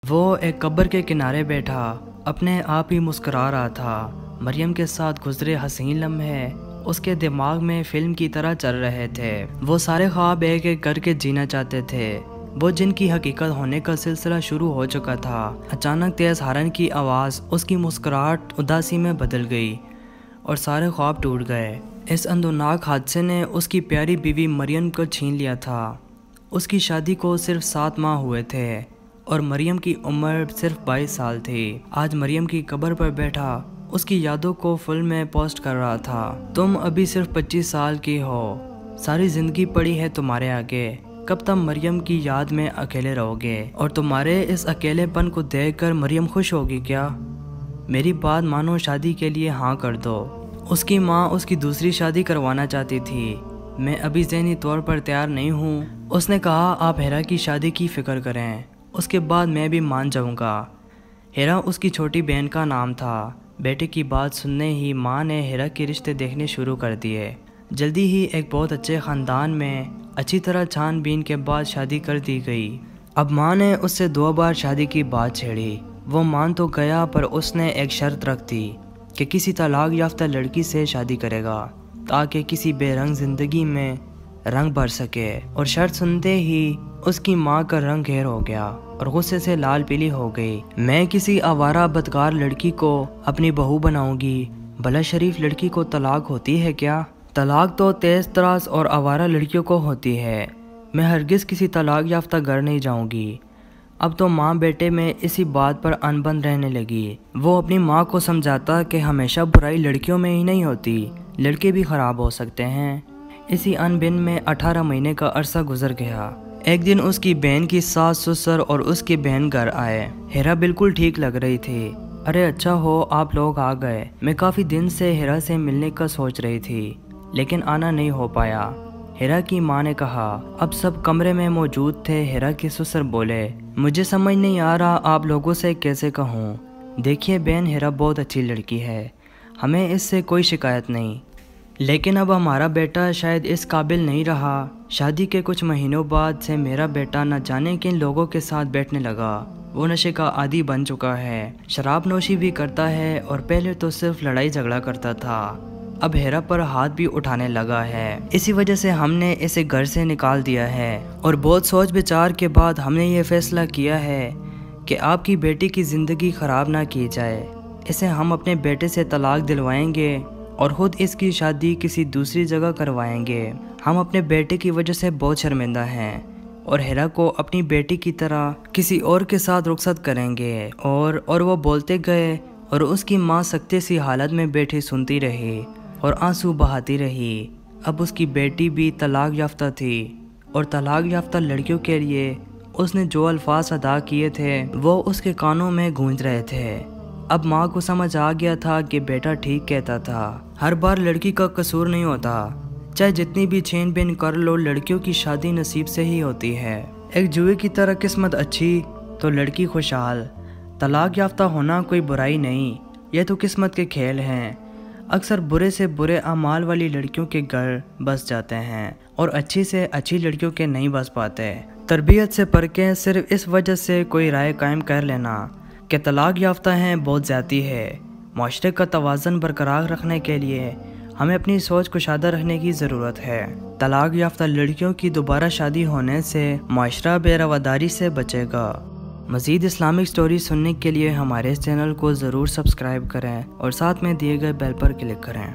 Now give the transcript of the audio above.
وہ ایک قبر کے کنارے بیٹھا اپنے آپ ہی مسکرا رہا تھا۔ مریم کے ساتھ گزرے حسین لمحے اس کے دماغ میں فلم کی طرح چل رہے تھے۔ وہ سارے خواب ایک ایک کر کے جینا چاہتے تھے، وہ جن کی حقیقت ہونے کا سلسلہ شروع ہو چکا تھا۔ اچانک تیز ہارن کی آواز اس کی مسکراہٹ اداسی میں بدل گئی اور سارے خواب ٹوٹ گئے۔ اس اندوناک حادثے نے اس کی پیاری بیوی مریم کو چھین لیا تھا۔ اس کی شادی کو صرف 7 ماہ ہوئے تھے اور مریم کی عمر صرف 22 سال تھی۔ آج مریم کی قبر پر بیٹھا اس کی یادوں کو فل میں پوسٹ کر رہا تھا۔ تم ابھی صرف 25 سال کی ہو، ساری زندگی پڑی ہے تمہارے آگے۔ کب تک مریم کی یاد میں اکیلے رہو گے؟ اور تمہارے اس اکیلے پن کو دیکھ کر مریم خوش ہوگی کیا؟ میری بات مانو، شادی کے لیے ہاں کر دو۔ اس کی ماں اس کی دوسری شادی کروانا چاہتی تھی۔ میں ابھی ذہنی طور پر تیار نہیں ہوں۔ اس نے کہا آپ ہیرا کی شادی کی فکر کریں، اس کے بعد میں بھی مان جاؤں گا۔ ہیرا اس کی چھوٹی بہن کا نام تھا۔ بیٹے کی بات سننے ہی ماں نے ہیرا کے رشتے دیکھنے شروع کر دیے۔ جلدی ہی ایک بہت اچھے خاندان میں اچھی طرح چھان بین کے بعد شادی کر دی گئی۔ اب ماں نے اس سے 2 بار شادی کی بات چھیڑی۔ وہ مان تو گیا، پر اس نے ایک شرط رکھ دی کہ کسی طلاق یافتہ لڑکی سے شادی کرے گا تاکہ کسی بے رنگ زندگی میں رنگ بھر سکے۔ اور شرط سنتے ہی اس کی ماں کا رنگ گھیر ہو گیا اور غصے سے لال پیلی ہو گئی۔ میں کسی آوارہ بدکار لڑکی کو اپنی بہو بناؤں گی؟ بھلا شریف لڑکی کو طلاق ہوتی ہے کیا؟ طلاق تو تیز تراز اور آوارہ لڑکیوں کو ہوتی ہے۔ میں ہرگز کسی طلاق یافتہ گھر نہیں جاؤں گی۔ اب تو ماں بیٹے میں اسی بات پر انبن رہنے لگی۔ وہ اپنی ماں کو سمجھاتا کہ ہمیشہ برائی لڑکیوں میں ہی نہیں ہوتی، لڑکے بھی خراب ہو سکتے ہیں۔ اسی انبن میں 18 مہینے کا عرصہ گزر گیا۔ ایک دن اس کی بہن کی ساس سسر اور اس کی بہن گھر آئے۔ ہیرا بالکل ٹھیک لگ رہی تھی۔ ارے اچھا ہو آپ لوگ آ گئے، میں کافی دن سے ہیرا سے ملنے کا سوچ رہی تھی لیکن آنا نہیں ہو پایا۔ ہیرا کی ماں نے کہا۔ اب سب کمرے میں موجود تھے۔ ہیرا کے سسر بولے مجھے سمجھ نہیں آ رہا آپ لوگوں سے کیسے کہوں۔ دیکھیے بہن، ہیرا بہت اچھی لڑکی ہے، ہمیں اس سے کوئی شکایت نہیں، لیکن اب ہمارا بیٹا شاید اس قابل نہیں رہا۔ شادی کے کچھ مہینوں بعد سے میرا بیٹا نہ جانے کن لوگوں کے ساتھ بیٹھنے لگا۔ وہ نشے کا عادی بن چکا ہے، شراب نوشی بھی کرتا ہے اور پہلے تو صرف لڑائی جھگڑا کرتا تھا، اب ہیرا پر ہاتھ بھی اٹھانے لگا ہے۔ اسی وجہ سے ہم نے اسے گھر سے نکال دیا ہے اور بہت سوچ بچار کے بعد ہم نے یہ فیصلہ کیا ہے کہ آپ کی بیٹی کی زندگی خراب نہ کی جائے۔ اسے ہم اپنے بیٹے سے طلاق دلوائیں گے اور خود اس کی شادی کسی دوسری جگہ کروائیں گے۔ ہم اپنے بیٹے کی وجہ سے بہت شرمندہ ہیں اور ہیرا کو اپنی بیٹی کی طرح کسی اور کے ساتھ رخصت کریں گے۔ اور وہ بولتے گئے اور اس کی ماں سکتے سی حالت میں بیٹھی سنتی رہی اور آنسو بہاتی رہی۔ اب اس کی بیٹی بھی طلاق یافتہ تھی اور طلاق یافتہ لڑکیوں کے لیے اس نے جو الفاظ ادا کیے تھے وہ اس کے کانوں میں گونج رہے تھے۔ اب ماں کو سمجھ آ گیا تھا کہ بیٹا ٹھیک کہتا تھا، ہر بار لڑکی کا قصور نہیں ہوتا، چاہے جتنی بھی چھین بین کر لو، لڑکیوں کی شادی نصیب سے ہی ہوتی ہے۔ ایک جوئے کی طرح قسمت اچھی تو لڑکی خوشحال۔ طلاق یافتہ ہونا کوئی برائی نہیں، یہ تو قسمت کے کھیل ہیں۔ اکثر برے سے برے اعمال والی لڑکیوں کے گھر بس جاتے ہیں اور اچھی سے اچھی لڑکیوں کے نہیں بس پاتے۔ تربیت سے پرکیں صرف اس وجہ سے کوئی رائے قائم کر لینا کہ طلاق یافتہ ہیں بہت زیادتی ہے۔ معاشرے کا توازن برقرار رکھنے کے لیے ہمیں اپنی سوچ کشادہ رکھنے کی ضرورت ہے۔ طلاق یافتہ لڑکیوں کی دوبارہ شادی ہونے سے معاشرہ بے رواداری سے بچے گا۔ مزید اسلامک سٹوری سننے کے لیے ہمارے اس چینل کو ضرور سبسکرائب کریں اور ساتھ میں دیے گئے بیل پر کلک کریں۔